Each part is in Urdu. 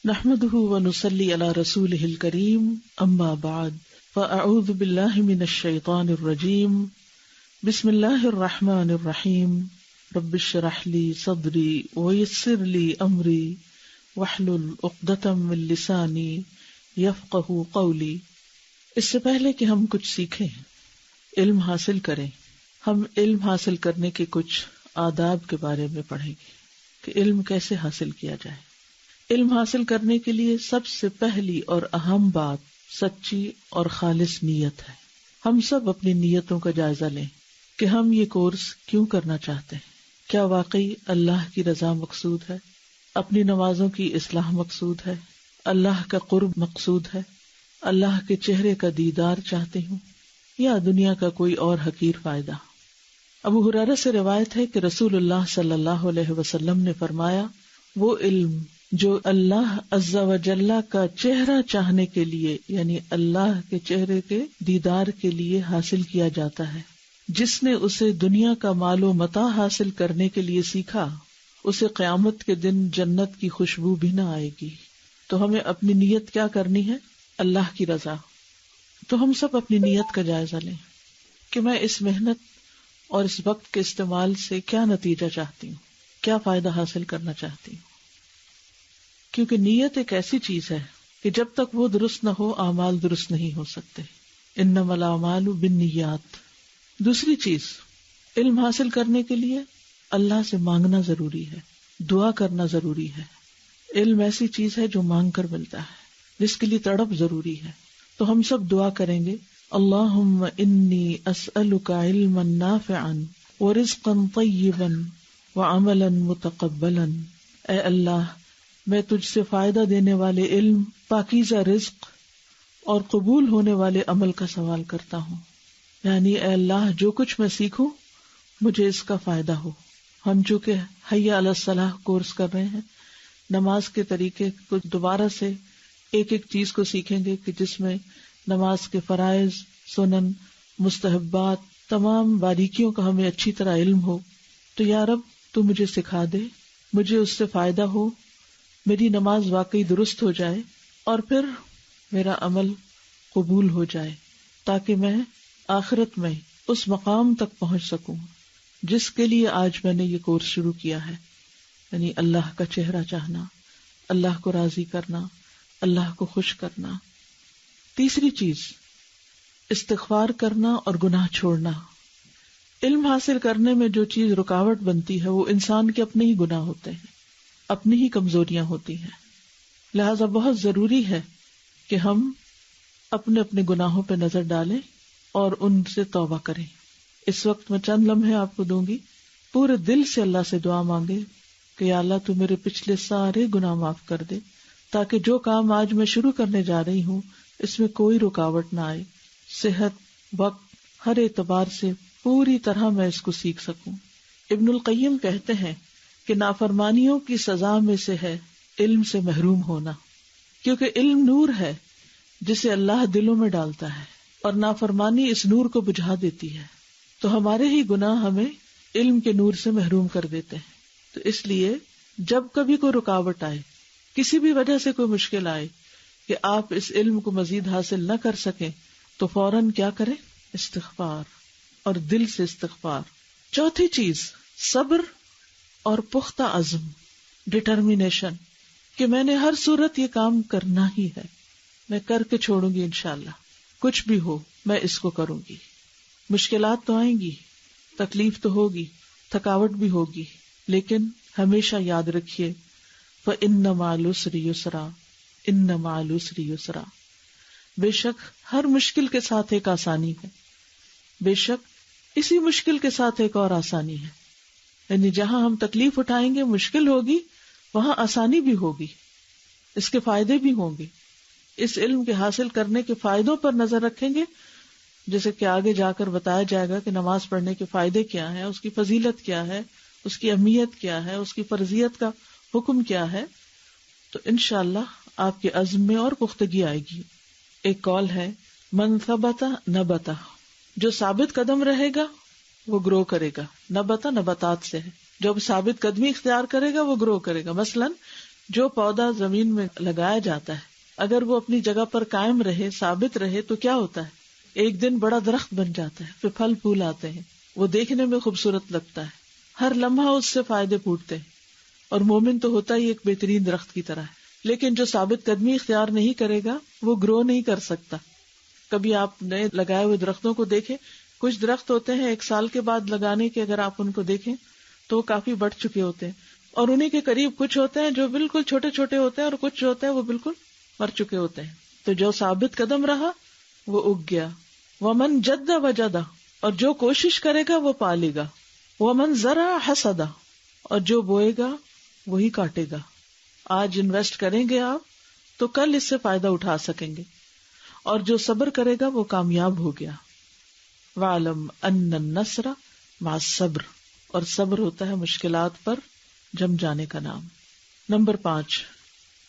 نحمده ونصلي على رسوله الكريم اما بعد فاعوذ بالله من الشيطان الرجيم بسم الله الرحمن الرحيم رب اشرح لي صدري ويسر لي امري واحلل عقدة من لساني يفقهوا قولي۔ اس سے پہلے کہ ہم کچھ سیکھیں، علم حاصل کریں، ہم علم حاصل کرنے کے کچھ آداب کے بارے میں پڑھیں گے کہ علم کیسے حاصل کیا جائے۔ علم حاصل کرنے کے لیے سب سے پہلی اور اہم بات سچی اور خالص نیت ہے۔ ہم سب اپنی نیتوں کا جائزہ لیں کہ ہم یہ کورس کیوں کرنا چاہتے ہیں۔ کیا واقعی اللہ کی رضا مقصود ہے؟ اپنی نمازوں کی اصلاح مقصود ہے؟ اللہ کا قرب مقصود ہے؟ اللہ کے چہرے کا دیدار چاہتے ہوں یا دنیا کا کوئی اور حقیر فائدہ؟ ابو ہریرہ سے روایت ہے کہ رسول اللہ صلی اللہ علیہ وسلم نے فرمایا، وہ علم جو اللہ عز و جل کا چہرہ چاہنے کے لیے یعنی اللہ کے چہرے کے دیدار کے لیے حاصل کیا جاتا ہے، جس نے اسے دنیا کا مال و متاع حاصل کرنے کے لیے سیکھا، اسے قیامت کے دن جنت کی خوشبو بھی نہ آئے گی۔ تو ہمیں اپنی نیت کیا کرنی ہے؟ اللہ کی رضا۔ تو ہم سب اپنی نیت کا جائزہ لیں کہ میں اس محنت اور اس وقت کے استعمال سے کیا نتیجہ چاہتی ہوں، کیا فائدہ حاصل کرنا چاہتی ہوں۔ کیونکہ نیت ایک ایسی چیز ہے کہ جب تک وہ درست نہ ہو اعمال درست نہیں ہو سکتے۔ انما الاعمال بالنیات۔ دوسری چیز، علم حاصل کرنے کے لیے اللہ سے مانگنا ضروری ہے، دعا کرنا ضروری ہے۔ علم ایسی چیز ہے جو مانگ کر ملتا ہے، جس کے لیے تڑپ ضروری ہے۔ تو ہم سب دعا کریں گے، اللہم انی اسألک علما نافعا ورزقا طیبا وعملا متقبلا۔ اے اللہ، میں تجھ سے فائدہ دینے والے علم، پاکیزہ رزق اور قبول ہونے والے عمل کا سوال کرتا ہوں۔ یعنی اے اللہ، جو کچھ میں سیکھوں مجھے اس کا فائدہ ہو۔ ہم چونکہ حی علی الصلاح کورس کر رہے ہیں، نماز کے طریقے کو دوبارہ سے ایک ایک چیز کو سیکھیں گے کہ جس میں نماز کے فرائض، سنن، مستحبات، تمام باریکیوں کا ہمیں اچھی طرح علم ہو۔ تو یا رب تو مجھے سکھا دے، مجھے اس سے فائدہ ہو، میری نماز واقعی درست ہو جائے اور پھر میرا عمل قبول ہو جائے، تاکہ میں آخرت میں اس مقام تک پہنچ سکوں جس کے لیے آج میں نے یہ کورس شروع کیا ہے، یعنی اللہ کا چہرہ چاہنا، اللہ کو راضی کرنا، اللہ کو خوش کرنا۔ تیسری چیز، استغفار کرنا اور گناہ چھوڑنا۔ علم حاصل کرنے میں جو چیز رکاوٹ بنتی ہے وہ انسان کے اپنے ہی گناہ ہوتے ہیں، اپنی ہی کمزوریاں ہوتی ہیں۔ لہذا بہت ضروری ہے کہ ہم اپنے اپنے گناہوں پہ نظر ڈالیں اور ان سے توبہ کریں۔ اس وقت میں چند لمحے آپ کو دوں گی، پورے دل سے اللہ سے دعا مانگے کہ یا اللہ تو میرے پچھلے سارے گناہ معاف کر دے، تاکہ جو کام آج میں شروع کرنے جا رہی ہوں اس میں کوئی رکاوٹ نہ آئے، صحت، وقت، ہر اعتبار سے پوری طرح میں اس کو سیکھ سکوں۔ ابن القیم کہتے ہیں کہ نافرمانیوں کی سزا میں سے ہے علم سے محروم ہونا، کیونکہ علم نور ہے جسے اللہ دلوں میں ڈالتا ہے اور نافرمانی اس نور کو بجھا دیتی ہے۔ تو ہمارے ہی گناہ ہمیں علم کے نور سے محروم کر دیتے ہیں۔ تو اس لیے جب کبھی کوئی رکاوٹ آئے، کسی بھی وجہ سے کوئی مشکل آئے کہ آپ اس علم کو مزید حاصل نہ کر سکیں، تو فوراً کیا کریں؟ استغفار، اور دل سے استغفار۔ چوتھی چیز، صبر اور پختہ عزم، ڈٹرمینیشن، کہ میں نے ہر صورت یہ کام کرنا ہی ہے، میں کر کے چھوڑوں گی انشاءاللہ، کچھ بھی ہو میں اس کو کروں گی۔ مشکلات تو آئیں گی، تکلیف تو ہوگی، تھکاوٹ بھی ہوگی، لیکن ہمیشہ یاد رکھیے فَإِنَّ مَعَ الْعُسْرِ يُسْرًا، إِنَّ مَعَ الْعُسْرِ يُسْرًا۔ بے شک ہر مشکل کے ساتھ ایک آسانی ہے، بے شک اسی مشکل کے ساتھ ایک اور آسانی ہے۔ یعنی جہاں ہم تکلیف اٹھائیں گے، مشکل ہوگی، وہاں آسانی بھی ہوگی، اس کے فائدے بھی ہوں گے۔ اس علم کے حاصل کرنے کے فائدوں پر نظر رکھیں گے، جیسے کہ آگے جا کر بتایا جائے گا کہ نماز پڑھنے کے فائدے کیا ہیں، اس کی فضیلت کیا ہے، اس کی اہمیت کیا ہے، اس کی فرضیت کا حکم کیا ہے۔ تو انشاءاللہ آپ کے عزم میں اور پختگی آئے گی۔ ایک قول ہے، من ثبت نبت، جو ثابت قدم رہے گا وہ گرو کرے گا۔ نبت نباتات سے ہے، جو ثابت قدمی اختیار کرے گا وہ گرو کرے گا۔ مثلاً جو پودا زمین میں لگایا جاتا ہے اگر وہ اپنی جگہ پر قائم رہے، ثابت رہے، تو کیا ہوتا ہے؟ ایک دن بڑا درخت بن جاتا ہے، پھر پھل پھول آتے ہیں، وہ دیکھنے میں خوبصورت لگتا ہے، ہر لمحہ اس سے فائدے پھوٹتے ہیں، اور مومن تو ہوتا ہی ایک بہترین درخت کی طرح ہے۔ لیکن جو ثابت قدمی اختیار نہیں کرے گا وہ گرو نہیں کر سکتا۔ کبھی آپ نئے لگائے ہوئے درختوں کو دیکھیں، کچھ درخت ہوتے ہیں 1 سال کے بعد لگانے کے، اگر آپ ان کو دیکھیں تو وہ کافی بڑھ چکے ہوتے ہیں، اور انہیں کے قریب کچھ ہوتے ہیں جو بالکل چھوٹے چھوٹے ہوتے ہیں، اور کچھ جو ہوتے ہیں وہ بالکل مر چکے ہوتے ہیں۔ تو جو ثابت قدم رہا وہ اگ گیا۔ ومن جد وجدا، اور جو کوشش کرے گا وہ پالے گا۔ ومن زرع حصدا، اور جو بوئے گا وہی کاٹے گا۔ آج انویسٹ کریں گے آپ تو کل اس سے فائدہ اٹھا سکیں گے، اور جو صبر کرے گا وہ کامیاب ہو گیا۔ وَاعْلَمْ أَنَّ النَّصْرَ مَعَ الصَّبْرِ، اور صبر ہوتا ہے مشکلات پر جم جانے کا نام۔ نمبر 5،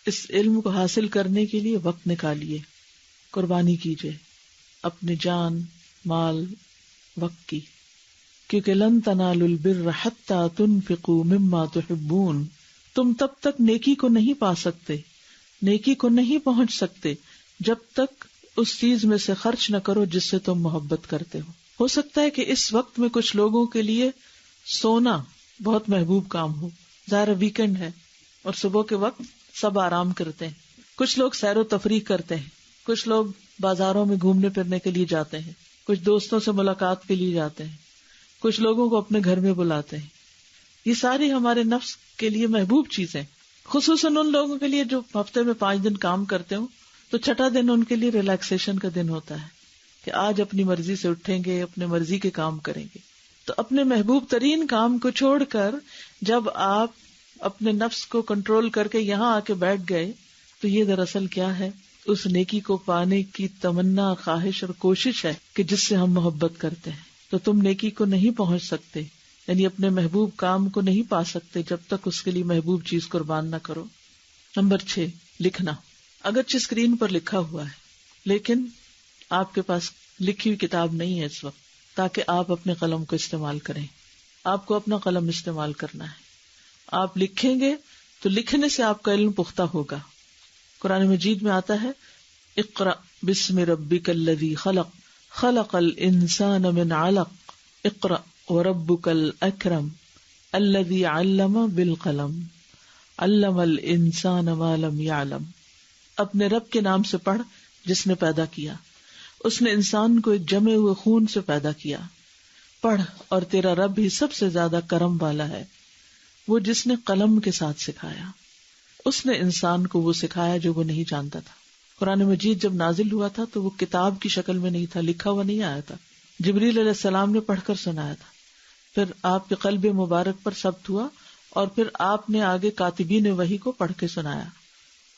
اس علم کو حاصل کرنے کے لیے وقت نکالیے، قربانی کیجیے اپنے جان، مال، وقت کی، کیونکہ لن تنالوا البر حتى تنفقوا مما تحبون، تم تب تک نیکی کو نہیں پا سکتے، نیکی کو نہیں پہنچ سکتے جب تک اس چیز میں سے خرچ نہ کرو جس سے تم محبت کرتے ہو۔ ہو سکتا ہے کہ اس وقت میں کچھ لوگوں کے لیے سونا بہت محبوب کام ہو، ظاہر ویکنڈ ہے اور صبح کے وقت سب آرام کرتے ہیں، کچھ لوگ سیر و تفریح کرتے ہیں، کچھ لوگ بازاروں میں گھومنے پھرنے کے لیے جاتے ہیں، کچھ دوستوں سے ملاقات کے لیے جاتے ہیں، کچھ لوگوں کو اپنے گھر میں بلاتے ہیں۔ یہ ساری ہمارے نفس کے لیے محبوب چیزیں، خصوصاً ان لوگوں کے لیے جو ہفتے میں 5 دن کام کرتے ہوں تو چھٹا دن ان کے لیے ریلیکسیشن کا دن ہوتا ہے کہ آج اپنی مرضی سے اٹھیں گے، اپنے مرضی کے کام کریں گے۔ تو اپنے محبوب ترین کام کو چھوڑ کر جب آپ اپنے نفس کو کنٹرول کر کے یہاں آ کے بیٹھ گئے تو یہ دراصل کیا ہے؟ اس نیکی کو پانے کی تمنا، خواہش اور کوشش ہے کہ جس سے ہم محبت کرتے ہیں۔ تو تم نیکی کو نہیں پہنچ سکتے، یعنی اپنے محبوب کام کو نہیں پا سکتے جب تک اس کے لیے محبوب چیز قربان نہ کرو۔ نمبر 6، لکھنا۔ اگرچہ اسکرین پر لکھا ہوا ہے لیکن آپ کے پاس لکھی ہوئی کتاب نہیں ہے اس وقت، تاکہ آپ اپنے قلم کو استعمال کریں۔ آپ کو اپنا قلم استعمال کرنا ہے۔ آپ لکھیں گے تو لکھنے سے آپ کا علم پختہ ہوگا۔ قرآن مجید میں آتا ہے اقرأ بسم ربک الذی خلق، خلق الانسان من علق، اقرأ وربک الاکرم الذی علم بالقلم، علم الانسان ما لم یعلم۔ اپنے رب کے نام سے پڑھ جس نے پیدا کیا، اس نے انسان کو ایک جمے ہوئے خون سے پیدا کیا۔ پڑھ، اور تیرا رب ہی سب سے زیادہ کرم والا ہے، وہ جس نے قلم کے ساتھ سکھایا۔ اس نے انسان کو وہ سکھایا جو وہ نہیں جانتا تھا۔ قرآن مجید جب نازل ہوا تھا تو وہ کتاب کی شکل میں نہیں تھا، لکھا ہوا نہیں آیا تھا، جبریل علیہ السلام نے پڑھ کر سنایا تھا، پھر آپ کے قلب مبارک پر ثبت ہوا، اور پھر آپ نے آگے کاتبین وحی کو پڑھ کے سنایا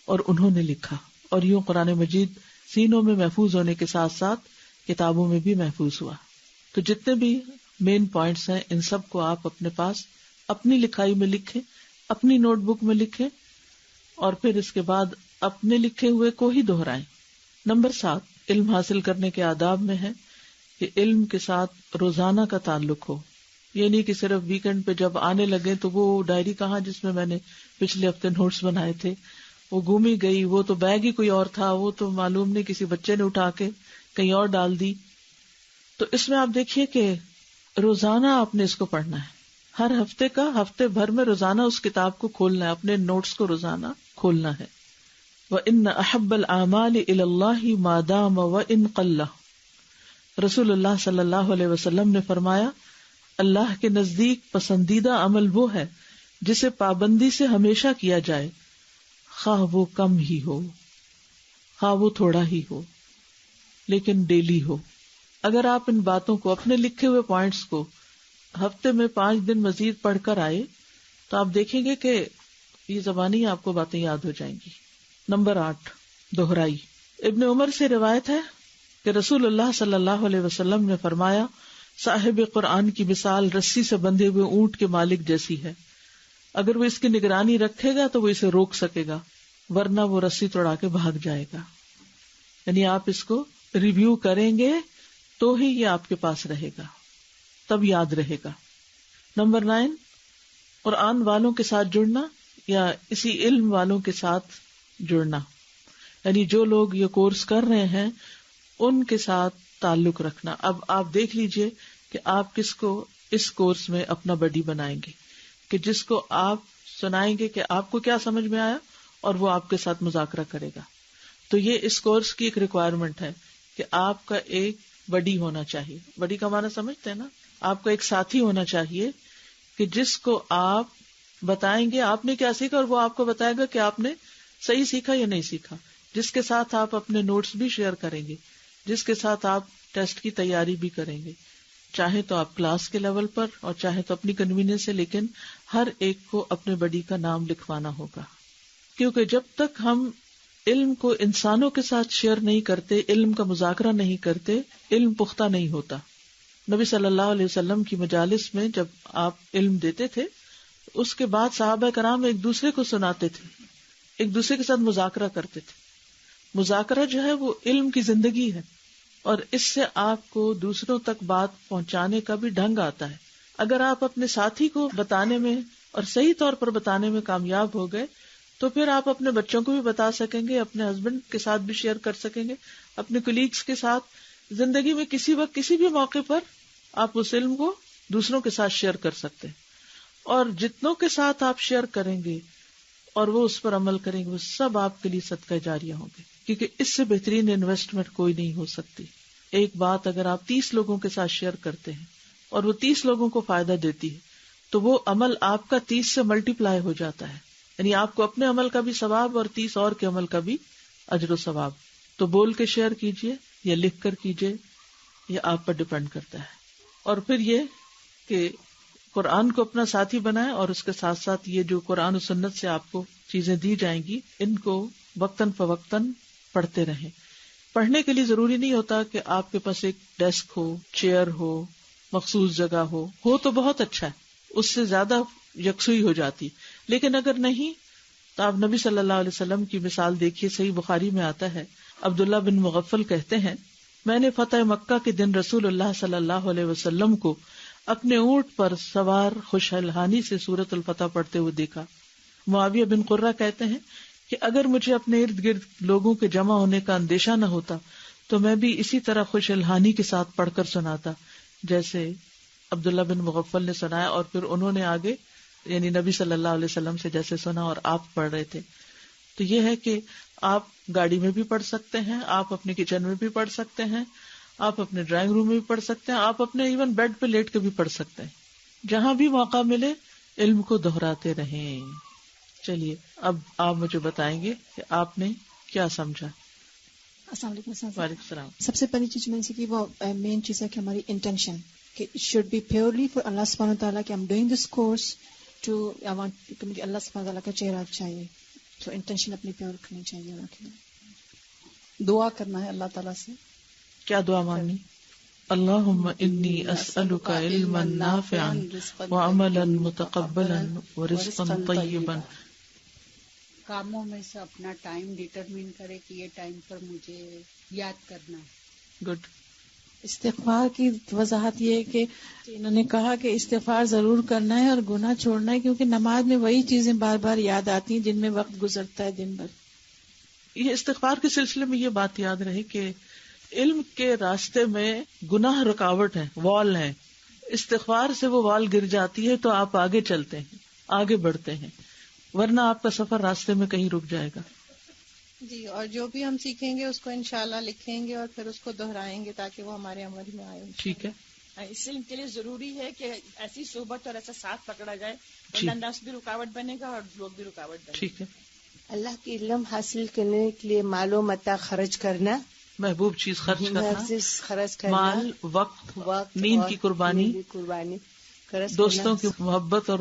اور انہوں نے لکھا، اور یوں قرآن مجید سینوں میں محفوظ ہونے کے ساتھ ساتھ کتابوں میں بھی محفوظ ہوا۔ تو جتنے بھی مین پوائنٹس ہیں ان سب کو آپ اپنے پاس اپنی لکھائی میں لکھیں، اپنی نوٹ بک میں لکھیں، اور پھر اس کے بعد اپنے لکھے ہوئے کو ہی دہرائیں۔ نمبر 7، علم حاصل کرنے کے آداب میں ہے کہ علم کے ساتھ روزانہ کا تعلق ہو، یہ نہیں کہ صرف ویکنڈ پہ جب آنے لگے تو وہ ڈائری کہاں جس میں نے پچھلے ہفتے نوٹس بنائے تھے، وہ گم ہی گئی، وہ تو بیگ ہی کوئی اور تھا، وہ تو معلوم نہیں کسی بچے نے اٹھا کے کہیں اور ڈال دی۔ تو اس میں آپ دیکھیے کہ روزانہ آپ نے اس کو پڑھنا ہے، ہر ہفتے کا، ہفتے بھر میں روزانہ اس کتاب کو کھولنا ہے، اپنے نوٹس کو روزانہ کھولنا ہے۔ وَإِنَّ أَحَبَّ الْأَعْمَالِ إِلَى اللَّهِ مَا دَامَ وَإِنْ قَلَّ، رسول اللہ صلی اللہ علیہ وسلم نے فرمایا اللہ کے نزدیک پسندیدہ عمل وہ ہے جسے پابندی سے ہمیشہ کیا جائے، خواہ وہ کم ہی ہو، خواہ وہ تھوڑا ہی ہو، لیکن ڈیلی ہو۔ اگر آپ ان باتوں کو، اپنے لکھے ہوئے پوائنٹس کو ہفتے میں 5 دن مزید پڑھ کر آئے تو آپ دیکھیں گے کہ یہ زبانی آپ کو باتیں یاد ہو جائیں گی۔ نمبر 8، دہرائی۔ ابن عمر سے روایت ہے کہ رسول اللہ صلی اللہ علیہ وسلم نے فرمایا صاحب قرآن کی مثال رسی سے بندھے ہوئے اونٹ کے مالک جیسی ہے، اگر وہ اس کی نگرانی رکھے گا تو وہ اسے روک سکے گا، ورنہ وہ رسی توڑا کے بھاگ جائے گا۔ یعنی آپ اس کو ریویو کریں گے تو ہی یہ آپ کے پاس رہے گا، تب یاد رہے گا۔ نمبر 9، قرآن والوں کے ساتھ جڑنا، یا اسی علم والوں کے ساتھ جڑنا، یعنی جو لوگ یہ کورس کر رہے ہیں ان کے ساتھ تعلق رکھنا. اب آپ دیکھ لیجئے کہ آپ کس کو اس کورس میں اپنا بڈی بنائیں گے، کہ جس کو آپ سنائیں گے کہ آپ کو کیا سمجھ میں آیا اور وہ آپ کے ساتھ مذاکرہ کرے گا. تو یہ اس کورس کی ایک ریکوائرمنٹ ہے کہ آپ کا ایک بڈی ہونا چاہیے. بڈی کا معنی سمجھتے ہیں نا؟ آپ کا ایک ساتھی ہونا چاہیے کہ جس کو آپ بتائیں گے آپ نے کیا سیکھا اور وہ آپ کو بتائے گا کہ آپ نے صحیح سیکھا یا نہیں سیکھا، جس کے ساتھ آپ اپنے نوٹس بھی شیئر کریں گے، جس کے ساتھ آپ ٹیسٹ کی تیاری بھی کریں گے، چاہے تو آپ کلاس کے لیول پر اور چاہے تو اپنی کنوینئنس سے، لیکن ہر ایک کو اپنے بڈی کا نام لکھوانا ہوگا. کیونکہ جب تک ہم علم کو انسانوں کے ساتھ شیئر نہیں کرتے، علم کا مذاکرہ نہیں کرتے، علم پختہ نہیں ہوتا. نبی صلی اللہ علیہ وسلم کی مجالس میں جب آپ علم دیتے تھے، اس کے بعد صحابہ کرام ایک دوسرے کو سناتے تھے، ایک دوسرے کے ساتھ مذاکرہ کرتے تھے. مذاکرہ جو ہے وہ علم کی زندگی ہے، اور اس سے آپ کو دوسروں تک بات پہنچانے کا بھی ڈھنگ آتا ہے. اگر آپ اپنے ساتھی کو بتانے میں اور صحیح طور پر بتانے میں کامیاب ہو گئے تو پھر آپ اپنے بچوں کو بھی بتا سکیں گے، اپنے ہسبینڈ کے ساتھ بھی شیئر کر سکیں گے، اپنے کولیگز کے ساتھ. زندگی میں کسی وقت کسی بھی موقع پر آپ اس علم کو دوسروں کے ساتھ شیئر کر سکتے ہیں، اور جتنوں کے ساتھ آپ شیئر کریں گے اور وہ اس پر عمل کریں گے وہ سب آپ کے لیے صدقہ جاریہ ہوں گے، کیونکہ اس سے بہترین انویسٹمنٹ کوئی نہیں ہو سکتی. ایک بات اگر آپ 30 لوگوں کے ساتھ شیئر کرتے ہیں اور وہ 30 لوگوں کو فائدہ دیتی ہے تو وہ عمل آپ کا 30 سے ملٹی پلائی ہو جاتا ہے، یعنی آپ کو اپنے عمل کا بھی ثواب اور 30 اور کے عمل کا بھی اجر و ثواب. تو بول کے شیئر کیجئے یا لکھ کر کیجئے، یہ آپ پر ڈیپینڈ کرتا ہے. اور پھر یہ کہ قرآن کو اپنا ساتھی بنائیں، اور اس کے ساتھ ساتھ یہ جو قرآن و سنت سے آپ کو چیزیں دی جائیں گی ان کو وقتاً فوقتاً پڑھتے رہیں. پڑھنے کے لیے ضروری نہیں ہوتا کہ آپ کے پاس ایک ڈیسک ہو، چیئر ہو، مخصوص جگہ ہو تو بہت اچھا ہے، اس سے زیادہ یکسوئی ہو جاتی. لیکن اگر نہیں تو آپ نبی صلی اللہ علیہ وسلم کی مثال دیکھیے. صحیح بخاری میں آتا ہے، عبداللہ بن مغفل کہتے ہیں، میں نے فتح مکہ کے دن رسول اللہ صلی اللہ علیہ وسلم کو اپنے اونٹ پر سوار خوش الحانی سے سورۃ الفتح پڑھتے ہوئے دیکھا. معاویہ بن قرہ کہتے ہیں کہ اگر مجھے اپنے ارد گرد لوگوں کے جمع ہونے کا اندیشہ نہ ہوتا تو میں بھی اسی طرح خوش الحانی کے ساتھ پڑھ کر سناتا جیسے عبداللہ بن مغفل نے سنایا، اور پھر انہوں نے آگے یعنی نبی صلی اللہ علیہ وسلم سے جیسے سنا اور آپ پڑھ رہے تھے. تو یہ ہے کہ آپ گاڑی میں بھی پڑھ سکتے ہیں، آپ اپنے کچن میں بھی پڑھ سکتے ہیں، آپ اپنے ڈرائنگ روم میں بھی پڑھ سکتے ہیں، آپ اپنے ایون بیڈ پہ لیٹ کے بھی پڑھ سکتے ہیں. جہاں بھی موقع ملے علم کو دہراتے رہیں. چلیے اب آپ مجھے بتائیں گے کہ آپ نے کیا سمجھا. السلام علیکم. وعلیکم السلام. سب سے پہلی چیز میں نے سیکھی وہ مین چیز ہے کہ ہماری انٹینشن کہ it should be purely for اللہ سبحانہ وتعالیٰ کہ I'm doing this course to I want کہ مجھے اللہ سبحانہ وتعالیٰ کا چہرہ چاہیے. تو انٹینشن اپنی پیور رکھنی چاہیے. دعا کرنا ہے اللہ تعالیٰ سے. کیا دعا مانگنی؟ اللہم انی اسألک علما نافعا وعملا متقبلا ورزقا طیبا. کاموں میں سے اپنا ٹائم ڈیٹرمن کرے کہ یہ ٹائم پر مجھے یاد کرنا ہے. گڈ. استغفار کی وضاحت یہ ہے کہ انہوں نے کہا کہ استغفار ضرور کرنا ہے اور گناہ چھوڑنا ہے، کیونکہ نماز میں وہی چیزیں بار بار یاد آتی ہیں جن میں وقت گزرتا ہے دن بھر. یہ استغفار کے سلسلے میں یہ بات یاد رہے کہ علم کے راستے میں گناہ رکاوٹ ہے، وال ہے. استغفار سے وہ وال گر جاتی ہے تو آپ آگے چلتے ہیں، آگے بڑھتے ہیں، ورنہ آپ کا سفر راستے میں کہیں رک جائے گا. جی، اور جو بھی ہم سیکھیں گے اس کو انشاءاللہ لکھیں گے اور پھر اس کو دہرائیں گے تاکہ وہ ہمارے عمل میں آئے. ٹھیک ہے. اس علم کے لیے ضروری ہے کہ ایسی صحبت اور ایسا ساتھ پکڑا جائے ورنہ نفس بھی رکاوٹ بنے گا اور لوگ بھی رکاوٹ بنے گا. ٹھیک ہے. اللہ کی علم حاصل کرنے کے لیے مال و متاع خرچ کرنا، محبوب چیز خرچ کرنا، مال، وقت، نیند کی قربانی، دوستوں کی محبت اور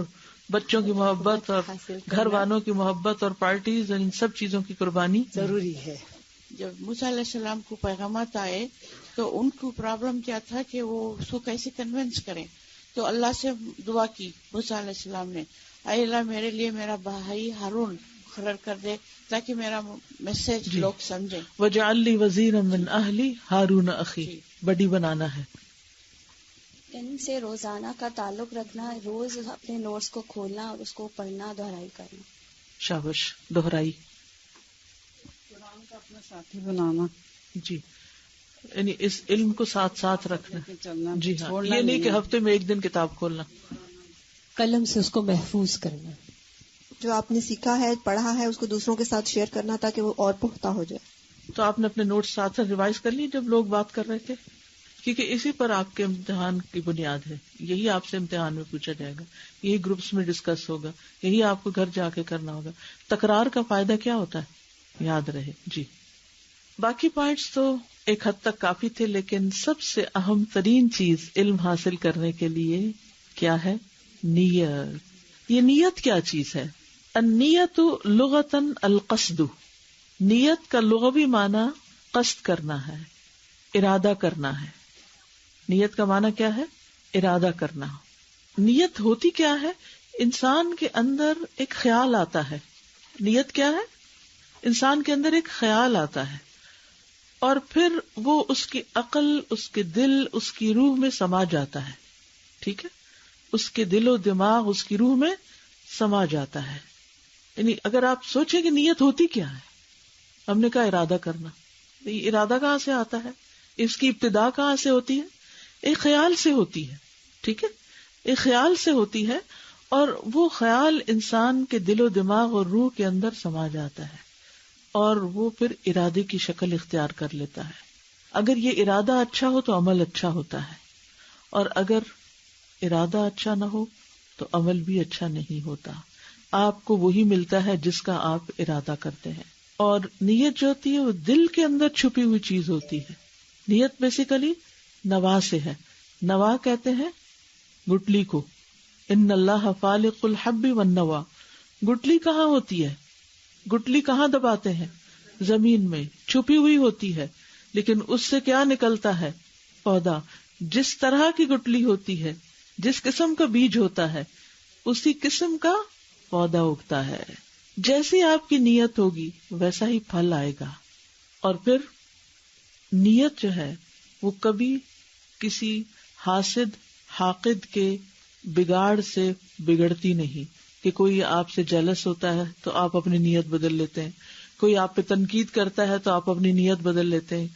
بچوں کی محبت اور گھر والوں کی محبت اور پارٹیز، ان سب چیزوں کی قربانی ضروری ہے. جب موسیٰ علیہ السلام کو پیغامات آئے تو ان کو پرابلم کیا تھا کہ وہ اس کو کیسے کنونس کریں، تو اللہ سے دعا کی موسیٰ علیہ السلام نے، اے اللہ میرے لیے میرا بھائی ہارون مقرر کر دے تاکہ میرا میسج لوگ سمجھیں. وَجَعَلْ لِي وَزِيرًا مِّنْ أَهْلِي هَارُونَ أَخِي. بڑی بنانا ہے. علم سے روزانہ کا تعلق رکھنا، روز اپنے نوٹس کو کھولنا اور اس کو پڑھنا، دہرائی کرنا. شابش. دوہرائی. قرآن کا اپنا ساتھی بنانا. جی یعنی اس علم کو ساتھ ساتھ رکھنا. چلنا. جی ہاں, یہ نہیں کہ ہفتے میں ایک دن کتاب کھولنا. قلم سے اس کو محفوظ کرنا. جو آپ نے سیکھا ہے پڑھا ہے اس کو دوسروں کے ساتھ شیئر کرنا تاکہ وہ اور پختہ ہو جائے. تو آپ نے اپنے نوٹس ساتھ ساتھ ریوائز کر لی جب لوگ بات کر رہے تھے, کیونکہ اسی پر آپ کے امتحان کی بنیاد ہے. یہی آپ سے امتحان میں پوچھا جائے گا, یہی گروپس میں ڈسکس ہوگا, یہی آپ کو گھر جا کے کرنا ہوگا. تکرار کا فائدہ کیا ہوتا ہے؟ یاد رہے. جی باقی پوائنٹس تو ایک حد تک کافی تھے, لیکن سب سے اہم ترین چیز علم حاصل کرنے کے لیے کیا ہے؟ نیت. یہ نیت کیا چیز ہے؟ النیت لغتاً القصد. نیت کا لغوی معنی قصد کرنا ہے, ارادہ کرنا ہے. نیت کا معنی کیا ہے؟ ارادہ کرنا. نیت ہوتی کیا ہے؟ انسان کے اندر ایک خیال آتا ہے. نیت کیا ہے؟ انسان کے اندر ایک خیال آتا ہے اور پھر وہ اس کی عقل, اس کے دل, اس کی روح میں سما جاتا ہے. ٹھیک ہے, اس کے دل و دماغ, اس کی روح میں سما جاتا ہے. یعنی اگر آپ سوچیں کہ نیت ہوتی کیا ہے, ہم نے کہا ارادہ کرنا. ارادہ کہاں سے آتا ہے؟ اس کی ابتدا کہاں سے ہوتی ہے؟ ایک خیال سے ہوتی ہے. ٹھیک ہے, ایک خیال سے ہوتی ہے اور وہ خیال انسان کے دل و دماغ اور روح کے اندر سما جاتا ہے اور وہ پھر ارادے کی شکل اختیار کر لیتا ہے. اگر یہ ارادہ اچھا ہو تو عمل اچھا ہوتا ہے, اور اگر ارادہ اچھا نہ ہو تو عمل بھی اچھا نہیں ہوتا. آپ کو وہی ملتا ہے جس کا آپ ارادہ کرتے ہیں. اور نیت جو ہوتی ہے وہ دل کے اندر چھپی ہوئی چیز ہوتی ہے. نیت بیسیکلی نوا سے ہے. نوا کہتے ہیں گٹلی کو. ان اللہ فالق الحب والنوا. گٹلی کہاں ہوتی ہے؟ گٹلی کہاں دباتے ہیں؟ زمین میں چھپی ہوئی ہوتی ہے, لیکن اس سے کیا نکلتا ہے؟ پودا. جس طرح کی گٹلی ہوتی ہے, جس قسم کا بیج ہوتا ہے, اسی قسم کا پودا اگتا ہے. جیسی آپ کی نیت ہوگی ویسا ہی پھل آئے گا. اور پھر نیت جو ہے وہ کبھی کسی حاسد حاقد کے بگاڑ سے بگڑتی نہیں, کہ کوئی آپ سے جیلس ہوتا ہے تو آپ اپنی نیت بدل لیتے ہیں, کوئی آپ پہ تنقید کرتا ہے تو آپ اپنی نیت بدل لیتے ہیں.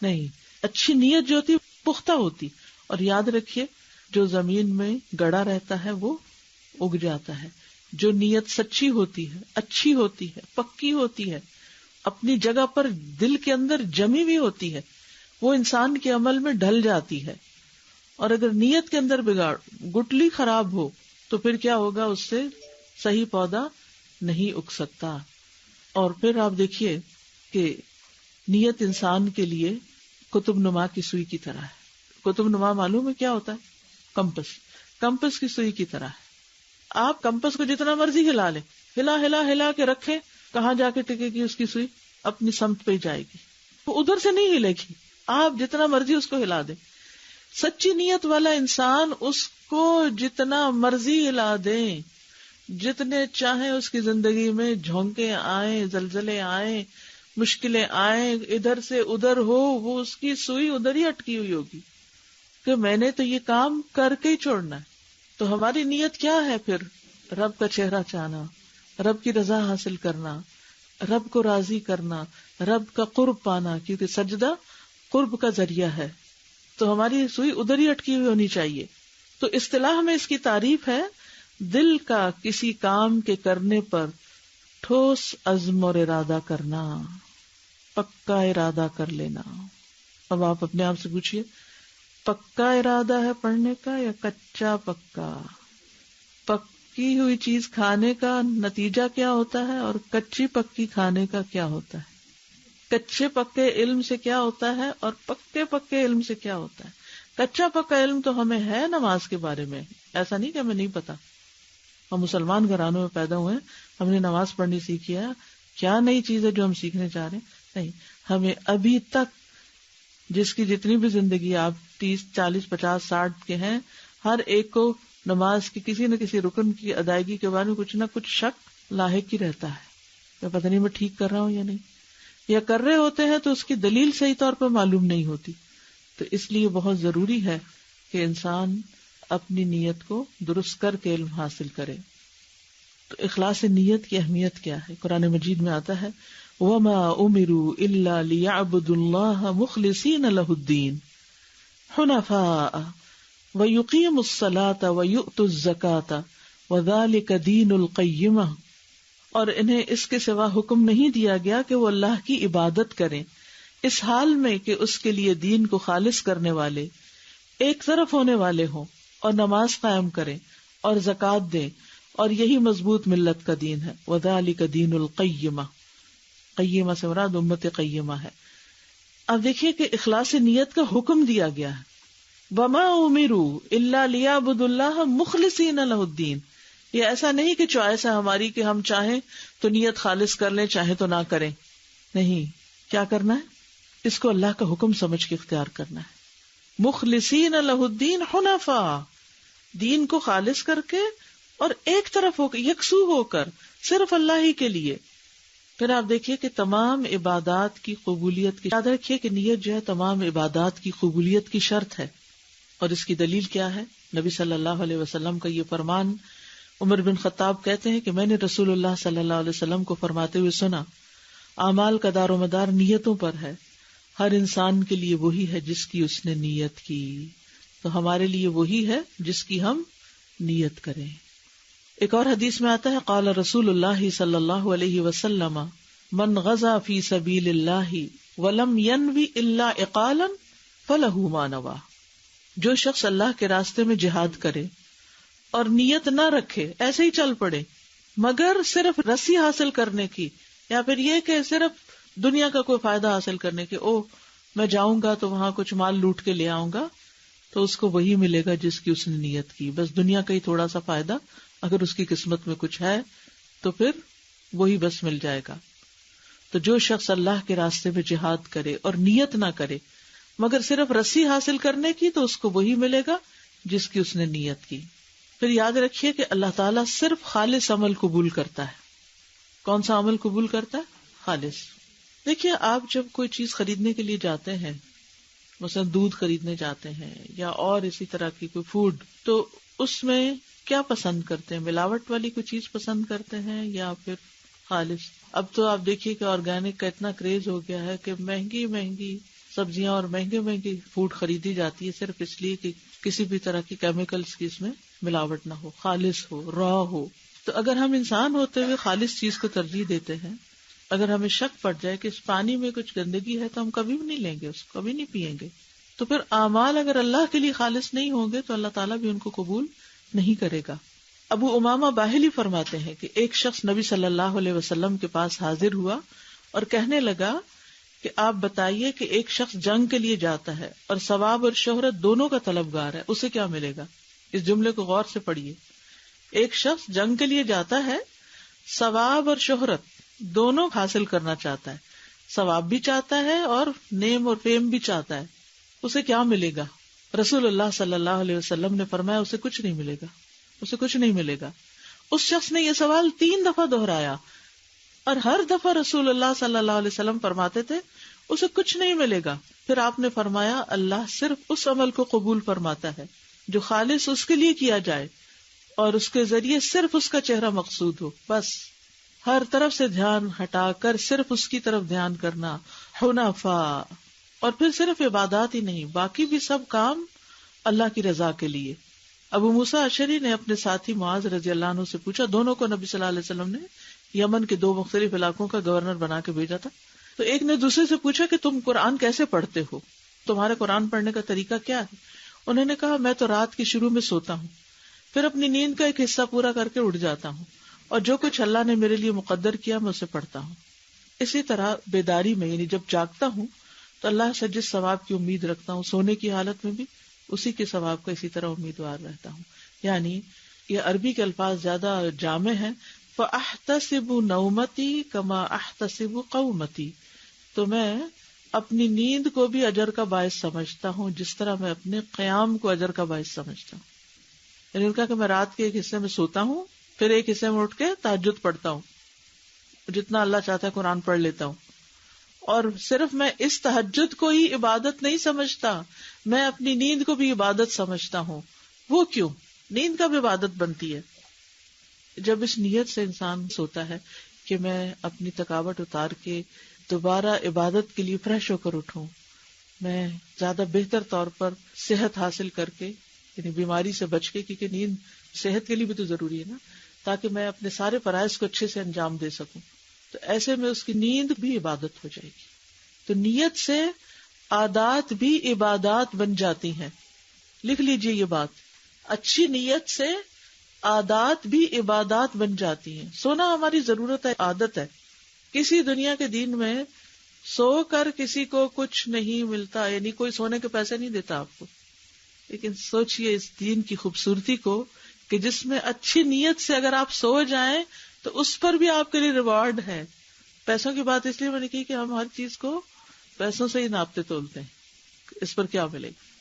نہیں, اچھی نیت جو ہوتی پختہ ہوتی. اور یاد رکھیے جو زمین میں گڑا رہتا ہے وہ اگ جاتا ہے. جو نیت سچی ہوتی ہے, اچھی ہوتی ہے, پکی ہوتی ہے, اپنی جگہ پر دل کے اندر جمی ہوئی ہوتی ہے, وہ انسان کے عمل میں ڈھل جاتی ہے. اور اگر نیت کے اندر بگاڑ, گٹلی خراب ہو تو پھر کیا ہوگا؟ اس سے صحیح پودا نہیں اگ سکتا. اور پھر آپ دیکھیے کہ نیت انسان کے لیے قطب نما کی سوئی کی طرح ہے. قطب نما معلوم ہے کیا ہوتا ہے؟ کمپس. کمپس کی سوئی کی طرح ہے. آپ کمپس کو جتنا مرضی ہلا لیں, ہلا ہلا ہلا کے رکھیں, کہاں جا کے ٹکے گی اس کی سوئی؟ اپنی سمت پہ ہی جائے گی, وہ ادھر سے نہیں ہلے گی. آپ جتنا مرضی اس کو ہلا دیں. سچی نیت والا انسان اس کو جتنا مرضی ہلا دیں, جتنے چاہیں اس کی زندگی میں جھونکے آئیں, زلزلے آئیں, مشکلیں آئیں, ادھر سے ادھر ہو, وہ اس کی سوئی ادھر ہی اٹکی ہوئی ہوگی کہ میں نے تو یہ کام کر کے ہی چھوڑنا ہے. تو ہماری نیت کیا ہے پھر؟ رب کا چہرہ چاہنا, رب کی رضا حاصل کرنا, رب کو راضی کرنا, رب کا قرب پانا, کیونکہ سجدہ قرب کا ذریعہ ہے. تو ہماری سوئی ادھر ہی اٹکی ہوئی ہونی چاہیے. تو اصطلاح میں اس کی تعریف ہے دل کا کسی کام کے کرنے پر ٹھوس عزم اور ارادہ کرنا, پکا ارادہ کر لینا. اب آپ اپنے آپ سے پوچھئے, پکا ارادہ ہے پڑھنے کا یا کچا پکا؟ پکی ہوئی چیز کھانے کا نتیجہ کیا ہوتا ہے اور کچی پکی کھانے کا کیا ہوتا ہے؟ کچے پکے علم سے کیا ہوتا ہے اور پکے پکے علم سے کیا ہوتا ہے؟ کچا پکا علم تو ہمیں ہے نماز کے بارے میں, ایسا نہیں کہ ہمیں نہیں پتا. ہم مسلمان گھرانوں میں پیدا ہوئے ہیں, ہم نے نماز پڑھنی سیکھی ہے, کیا نئی چیز ہے جو ہم سیکھنے چاہ رہے ہیں؟ نہیں, ہمیں ابھی تک جس کی جتنی بھی زندگی آپ 30, 40, 50, 60 کے ہیں, ہر ایک کو نماز کی کسی نہ کسی رکن کی ادائیگی کے بارے میں کچھ نہ کچھ شک لاحق ہی رہتا ہے. یا پتہ نہیں میں ٹھیک کر رہا ہوں یا نہیں, یا کر رہے ہوتے ہیں تو اس کی دلیل صحیح طور پر معلوم نہیں ہوتی. تو اس لیے بہت ضروری ہے کہ انسان اپنی نیت کو درست کر کے علم حاصل کرے. تو اخلاص نیت کی اہمیت کیا ہے؟ قرآن مجید میں آتا ہے وَمَا أُمِرُوا إِلَّا لِيَعْبُدُوا اللَّهَ مُخْلِصِينَ لَهُ الدِّينَ حُنَفَاءَ وَيُقِيمُوا الصَّلَاةَ وَيُؤْتُوا الزَّكَاةَ وَذَلِكَ دِينُ الْقَيِّمَةِ، اور انہیں اس کے سوا حکم نہیں دیا گیا کہ وہ اللہ کی عبادت کریں اس حال میں کہ اس کے لیے دین کو خالص کرنے والے، ایک طرف ہونے والے ہوں، اور نماز قائم کریں اور زکوٰۃ دیں، اور یہی مضبوط ملت کا دین ہے۔ وَذَلِكَ دِينُ الْقَيِّمَةِ، قیمہ سے مراد امت قیمہ ہے۔ اب دیکھیے کہ اخلاص نیت کا حکم دیا گیا ہے، وَمَا أُمِرُوا إِلَّا لِيَعْبُدُوا اللَّهَ مُخْلِصِينَ لَهُ الدِّينَ، یہ ایسا نہیں کہ چوائس ہے ہماری کہ ہم چاہیں تو نیت خالص کر لیں، چاہیں تو نہ کریں، نہیں، کیا کرنا ہے؟ اس کو اللہ کا حکم سمجھ کے اختیار کرنا ہے۔ مخلصین لہ الدین حنفاء، دین کو خالص کر کے اور ایک طرف ہو کر، یکسو ہو کر، صرف اللہ ہی کے لیے۔ پھر آپ دیکھیے کہ تمام عبادات کی قبولیت کی، یاد رکھیے کہ نیت جو ہے تمام عبادات کی قبولیت کی شرط ہے، اور اس کی دلیل کیا ہے؟ نبی صلی اللہ علیہ وسلم کا یہ فرمان۔ عمر بن خطاب کہتے ہیں کہ میں نے رسول اللہ صلی اللہ علیہ وسلم کو فرماتے ہوئے سنا، اعمال کا دار و مدار نیتوں پر ہے، ہر انسان کے لیے وہی ہے جس کی اس نے نیت کی، تو ہمارے لیے وہی ہے جس کی ہم نیت کریں۔ ایک اور حدیث میں آتا ہے قال رسول اللہ صلی اللہ علیہ وسلم من غزا فی سبیل اللہ ولم ینوی الا اقالا فلہ ما نوی، جو شخص اللہ کے راستے میں جہاد کرے اور نیت نہ رکھے، ایسے ہی چل پڑے مگر صرف رسی حاصل کرنے کی، یا پھر یہ کہ صرف دنیا کا کوئی فائدہ حاصل کرنے کے، میں جاؤں گا تو وہاں کچھ مال لوٹ کے لے آؤں گا، تو اس کو وہی ملے گا جس کی اس نے نیت کی، بس دنیا کا ہی تھوڑا سا فائدہ اگر اس کی قسمت میں کچھ ہے تو پھر وہی بس مل جائے گا۔ تو جو شخص اللہ کے راستے میں جہاد کرے اور نیت نہ کرے مگر صرف رسی حاصل کرنے کی، تو اس کو وہی ملے گا جس کی اس نے نیت کی۔ پھر یاد رکھیے کہ اللہ تعالیٰ صرف خالص عمل قبول کرتا ہے۔ کون سا عمل قبول کرتا ہے؟ خالص۔ دیکھیے آپ جب کوئی چیز خریدنے کے لیے جاتے ہیں، مثلا دودھ خریدنے جاتے ہیں یا اور اسی طرح کی کوئی فوڈ، تو اس میں کیا پسند کرتے ہیں؟ ملاوٹ والی کوئی چیز پسند کرتے ہیں یا پھر خالص؟ اب تو آپ دیکھیے کہ آرگینک کا اتنا کریز ہو گیا ہے کہ مہنگی مہنگی سبزیاں اور مہنگے مہنگی فوڈ خریدی جاتی ہے صرف اس لیے کہ کسی بھی طرح کی کیمیکلز کی اس میں ملاوٹ نہ ہو، خالص ہو، را ہو۔ تو اگر ہم انسان ہوتے ہوئے خالص چیز کو ترجیح دیتے ہیں، اگر ہمیں شک پڑ جائے کہ اس پانی میں کچھ گندگی ہے تو ہم کبھی بھی نہیں لیں گے، اس کو کبھی نہیں پیئیں گے، تو پھر اعمال اگر اللہ کے لیے خالص نہیں ہوں گے تو اللہ تعالیٰ بھی ان کو قبول نہیں کرے گا۔ ابو امامہ باہلی فرماتے ہیں کہ ایک شخص نبی صلی اللہ علیہ وسلم کے پاس حاضر ہوا اور کہنے لگا کہ آپ بتائیے کہ ایک شخص جنگ کے لیے جاتا ہے اور ثواب اور شہرت دونوں کا طلبگار ہے، اسے کیا ملے گا؟ اس جملے کو غور سے پڑھیے۔ ایک شخص جنگ کے لیے جاتا ہے، ثواب اور شہرت دونوں حاصل کرنا چاہتا ہے، ثواب بھی چاہتا ہے اور نیم اور فیم بھی چاہتا ہے، اسے کیا ملے گا؟ رسول اللہ صلی اللہ علیہ وسلم نے فرمایا اسے کچھ نہیں ملے گا، اسے کچھ نہیں ملے گا۔ اس شخص نے یہ سوال 3 دفعہ دہرایا اور ہر دفعہ رسول اللہ صلی اللہ علیہ وسلم فرماتے تھے اسے کچھ نہیں ملے گا۔ پھر آپ نے فرمایا اللہ صرف اس عمل کو قبول فرماتا ہے جو خالص اس کے لیے کیا جائے اور اس کے ذریعے صرف اس کا چہرہ مقصود ہو، بس ہر طرف سے دھیان ہٹا کر صرف اس کی طرف دھیان کرنا، حنفاء۔ اور پھر صرف عبادات ہی نہیں، باقی بھی سب کام اللہ کی رضا کے لیے۔ ابو موسیٰ اشعری نے اپنے ساتھی معاذ رضی اللہ عنہ سے پوچھا، دونوں کو نبی صلی اللہ علیہ وسلم نے یمن کے 2 مختلف علاقوں کا گورنر بنا کے بھیجا تھا، تو ایک نے دوسرے سے پوچھا کہ تم قرآن کیسے پڑھتے ہو، تمہارے قرآن پڑھنے کا طریقہ کیا ہے؟ انہوں نے کہا میں تو رات کے شروع میں سوتا ہوں، پھر اپنی نیند کا ایک حصہ پورا کر کے اٹھ جاتا ہوں، اور جو کچھ اللہ نے میرے لیے مقدر کیا میں اسے پڑھتا ہوں۔ اسی طرح بیداری میں، یعنی جب جاگتا ہوں تو اللہ سے جس ثواب کی امید رکھتا ہوں، سونے کی حالت میں بھی اسی کے ثواب کا اسی طرح امیدوار رہتا ہوں۔ یعنی یہ عربی کے الفاظ زیادہ جامع ہیں، فَأَحْتَسِبُ نَوْمَتِي كَمَا أَحْتَسِبُ قَوْمَتِي، تو میں اپنی نیند کو بھی اجر کا باعث سمجھتا ہوں جس طرح میں اپنے قیام کو اجر کا باعث سمجھتا ہوں۔ یعنی ان کا کہ میں رات کے ایک حصے میں سوتا ہوں، پھر ایک حصے میں اٹھ کے تہجد پڑھتا ہوں، جتنا اللہ چاہتا ہے قرآن پڑھ لیتا ہوں، اور صرف میں اس تہجد کو ہی عبادت نہیں سمجھتا، میں اپنی نیند کو بھی عبادت سمجھتا ہوں۔ وہ کیوں؟ نیند کب عبادت بنتی ہے؟ جب اس نیت سے انسان سوتا ہے کہ میں اپنی تھکاوٹ اتار کے دوبارہ عبادت کے لیے فریش ہو کر اٹھوں، میں زیادہ بہتر طور پر صحت حاصل کر کے، یعنی بیماری سے بچ کے، کیونکہ نیند صحت کے لیے بھی تو ضروری ہے نا، تاکہ میں اپنے سارے فرائض کو اچھے سے انجام دے سکوں، تو ایسے میں اس کی نیند بھی عبادت ہو جائے گی. تو نیت سے عادات بھی عبادات بن جاتی ہیں. لکھ لیجئے یہ بات، اچھی نیت سے عادات بھی عبادات بن جاتی ہیں. سونا ہماری ضرورت ہے، عادت ہے. کسی دنیا کے دین میں سو کر کسی کو کچھ نہیں ملتا، یعنی کوئی سونے کے پیسے نہیں دیتا آپ کو. لیکن سوچئے اس دین کی خوبصورتی کو کہ جس میں اچھی نیت سے اگر آپ سو جائیں تو اس پر بھی آپ کے لیے ریوارڈ ہے. پیسوں کی بات اس لیے میں نے کی کہ ہم ہر چیز کو پیسوں سے ہی ناپتے تولتے ہیں، اس پر کیا ملے گا،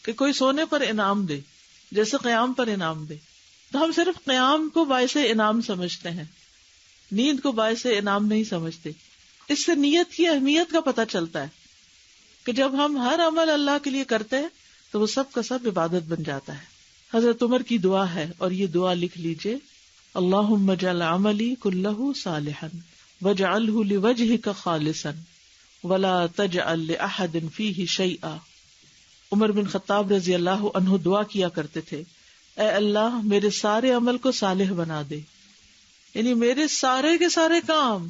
کہ کوئی سونے پر انعام دے جیسے قیام پر انعام دے. تو ہم صرف قیام کو باعث انعام سمجھتے ہیں، نیند کو باعث انعام نہیں سمجھتے. اس سے نیت کی اہمیت کا پتہ چلتا ہے کہ جب ہم ہر عمل اللہ کے لیے کرتے ہیں تو وہ سب کا سب عبادت بن جاتا ہے. حضرت عمر کی دعا ہے اور یہ دعا لکھ لیجئے، اللہم اجعل عملی کلہ صالحا واجعلہ لوجہک خالصا ولا تجعل لأحد فیہ شیئا. عمر بن خطاب رضی اللہ عنہ دعا کیا کرتے تھے، اے اللہ میرے سارے عمل کو صالح بنا دے، یعنی میرے سارے کے سارے کام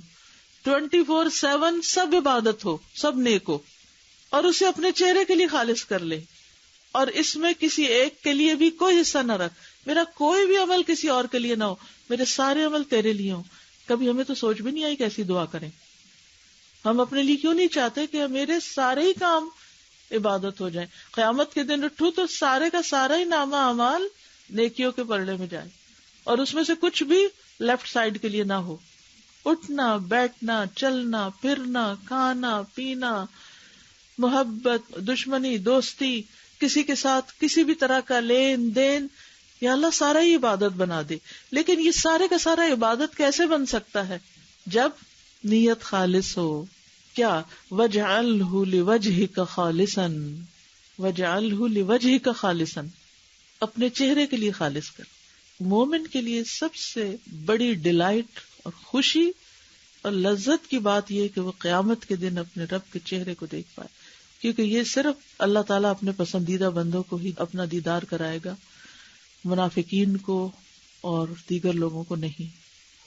24/7 سب عبادت ہو، سب نیک ہو، اور اسے اپنے چہرے کے لیے خالص کر لے، اور اس میں کسی ایک کے لیے بھی کوئی حصہ نہ رکھ. میرا کوئی بھی عمل کسی اور کے لیے نہ ہو، میرے سارے عمل تیرے لیے ہوں. کبھی ہمیں تو سوچ بھی نہیں آئی کیسی دعا کریں. ہم اپنے لیے کیوں نہیں چاہتے کہ میرے سارے ہی کام عبادت ہو جائیں، قیامت کے دن اٹھوں تو سارے کا سارا ہی نامہ اعمال نیکیوں کے پلڑے میں جائے، اور اس میں سے کچھ بھی لیفٹ سائڈ کے لیے نہ ہو. اٹھنا بیٹھنا چلنا پھرنا کھانا پینا، محبت دشمنی دوستی، کسی کے ساتھ کسی بھی طرح کا لین دین، یا اللہ سارا ہی عبادت بنا دے. لیکن یہ سارے کا سارا عبادت کیسے بن سکتا ہے؟ جب نیت خالص ہو. کیا؟ وَاجْعَلْهُ لِوَجْهِكَ خَالِصًا وَاجْعَلْهُ لِوَجْهِكَ خَالِصًا، اپنے چہرے کے لیے خالص کر. مومن کے لیے سب سے بڑی ڈیلائٹ اور خوشی اور لذت کی بات یہ کہ وہ قیامت کے دن اپنے رب کے چہرے کو دیکھ پائے، کیونکہ یہ صرف اللہ تعالیٰ اپنے پسندیدہ بندوں کو ہی اپنا دیدار کرائے گا، منافقین کو اور دیگر لوگوں کو نہیں.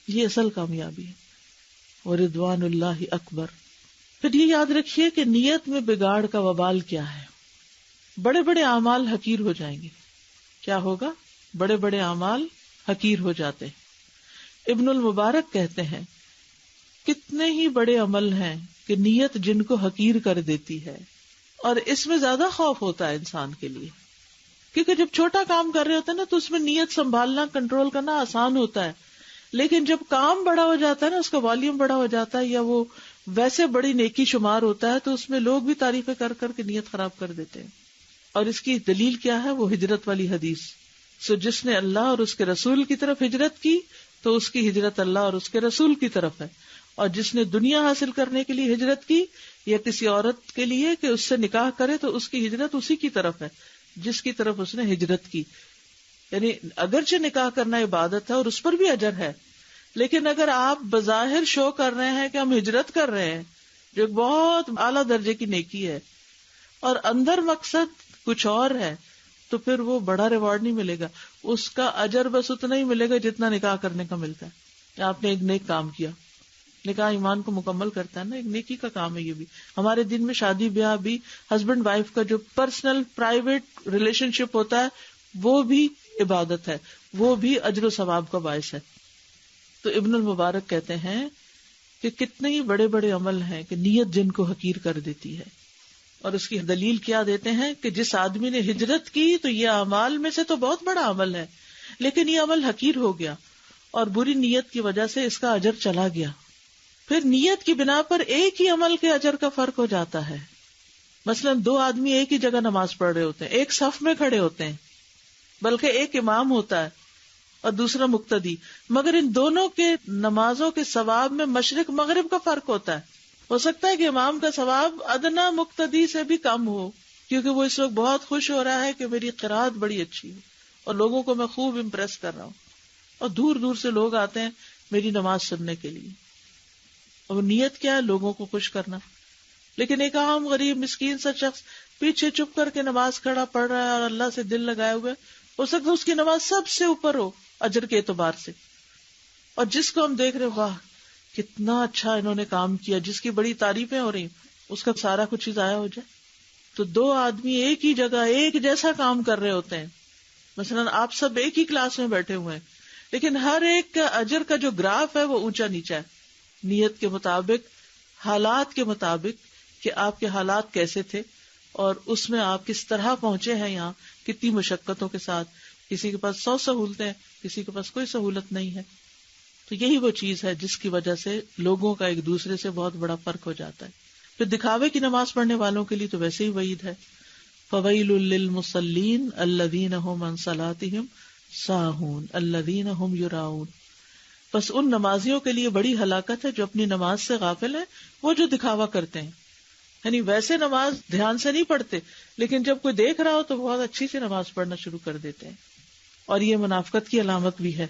یہ اصل کامیابی ہے. وَرِضْوَانُ اللَّهِ أَكْبَرُ. پھر یہ یاد رکھیے کہ نیت میں بگاڑ کا وبال کیا ہے. بڑے بڑے اعمال حقیر ہو جائیں گے. کیا ہوگا؟ بڑے بڑے اعمال حقیر ہو جاتے ہیں. ابن المبارک کہتے ہیں کتنے ہی بڑے عمل ہیں کہ نیت جن کو حقیر کر دیتی ہے، اور اس میں زیادہ خوف ہوتا ہے انسان کے لیے، کیونکہ جب چھوٹا کام کر رہے ہوتے ہیں نا تو اس میں نیت سنبھالنا کنٹرول کرنا آسان ہوتا ہے. لیکن جب کام بڑا ہو جاتا ہے نا، اس کا والیوم بڑا ہو جاتا ہے، یا وہ ویسے بڑی نیکی شمار ہوتا ہے، تو اس میں لوگ بھی تعریفیں کر کر کے نیت خراب کر دیتے ہیں. اور اس کی دلیل کیا ہے؟ وہ ہجرت والی حدیث. جس نے اللہ اور اس کے رسول کی طرف ہجرت کی تو اس کی ہجرت اللہ اور اس کے رسول کی طرف ہے، اور جس نے دنیا حاصل کرنے کے لیے ہجرت کی یا کسی عورت کے لیے کہ اس سے نکاح کرے تو اس کی ہجرت اسی کی طرف ہے جس کی طرف اس نے ہجرت کی. یعنی اگرچہ نکاح کرنا عبادت ہے اور اس پر بھی اجر ہے، لیکن اگر آپ بظاہر شو کر رہے ہیں کہ ہم ہجرت کر رہے ہیں، جو ایک بہت اعلیٰ درجے کی نیکی ہے، اور اندر مقصد کچھ اور ہے، تو پھر وہ بڑا ریوارڈ نہیں ملے گا. اس کا اجر بس اتنا ہی ملے گا جتنا نکاح کرنے کا ملتا ہے. آپ نے ایک نیک کام کیا، نکاح ایمان کو مکمل کرتا ہے نا، ایک نیکی کا کام ہے. یہ بھی ہمارے دن میں شادی بیاہ بھی ہسبینڈ وائف کا جو پرسنل پرائیویٹ ریلیشن شپ ہوتا ہے وہ بھی عبادت ہے، وہ بھی اجر و ثواب کا باعث ہے. تو ابن المبارک کہتے ہیں کہ کتنے ہی بڑے بڑے عمل ہیں کہ نیت جن کو حقیر کر دیتی ہے. اور اس کی دلیل کیا دیتے ہیں کہ جس آدمی نے ہجرت کی تو یہ اعمال میں سے تو بہت بڑا عمل ہے، لیکن یہ عمل حقیر ہو گیا اور بری نیت کی وجہ سے اس کا اجر چلا گیا. پھر نیت کی بنا پر ایک ہی عمل کے اجر کا فرق ہو جاتا ہے. مثلا دو آدمی ایک ہی جگہ نماز پڑھ رہے ہوتے ہیں، ایک صف میں کھڑے ہوتے ہیں، بلکہ ایک امام ہوتا ہے اور دوسرا مقتدی، مگر ان دونوں کے نمازوں کے ثواب میں مشرق مغرب کا فرق ہوتا ہے. ہو سکتا ہے کہ امام کا ثواب ادنا مقتدی سے بھی کم ہو، کیونکہ وہ اس وقت بہت خوش ہو رہا ہے کہ میری قرات بڑی اچھی ہے اور لوگوں کو میں خوب امپریس کر رہا ہوں. اور دور دور سے لوگ آتے ہیں میری نماز سننے کے لیے. اور نیت کیا ہے؟ لوگوں کو خوش کرنا. لیکن ایک عام غریب مسکین سا شخص پیچھے چپ کر کے نماز کھڑا پڑھ رہا ہے اور اللہ سے دل لگائے ہوئے، ہو سکتا ہے اس کی نماز سب سے اوپر ہو اجر کے اعتبار سے، اور جس کو ہم دیکھ رہے واہ کتنا اچھا انہوں نے کام کیا، جس کی بڑی تعریفیں ہو رہی، اس کا سارا کچھ ضائع ہو جائے. تو دو آدمی ایک ہی جگہ ایک جیسا کام کر رہے ہوتے ہیں، مثلا آپ سب ایک ہی کلاس میں بیٹھے ہوئے ہیں، لیکن ہر ایک کا اجر کا جو گراف ہے وہ اونچا نیچا ہے، نیت کے مطابق، حالات کے مطابق کہ آپ کے حالات کیسے تھے اور اس میں آپ کس طرح پہنچے ہیں یہاں، کتنی مشقتوں کے ساتھ. کسی کے پاس 100 سہولتیں، کسی کے پاس کوئی سہولت نہیں ہے. تو یہی وہ چیز ہے جس کی وجہ سے لوگوں کا ایک دوسرے سے بہت بڑا فرق ہو جاتا ہے. پھر دکھاوے کی نماز پڑھنے والوں کے لیے تو ویسے ہی وعید ہے، فَوَيْلٌ لِّلْمُصَلِّينَ الَّذِينَ هُمْ عَن صَلَاتِهِمْ سَاهُونَ الَّذِينَ هُمْ يُرَاءُونَ. بس ان نمازیوں کے لیے بڑی ہلاکت ہے جو اپنی نماز سے غافل ہیں، وہ جو دکھاوا کرتے ہیں. یعنی ویسے نماز دھیان سے نہیں پڑھتے، لیکن جب کوئی دیکھ رہا ہو تو بہت اچھی سی نماز پڑھنا شروع کر دیتے ہیں. اور یہ منافقت کی علامت بھی ہے.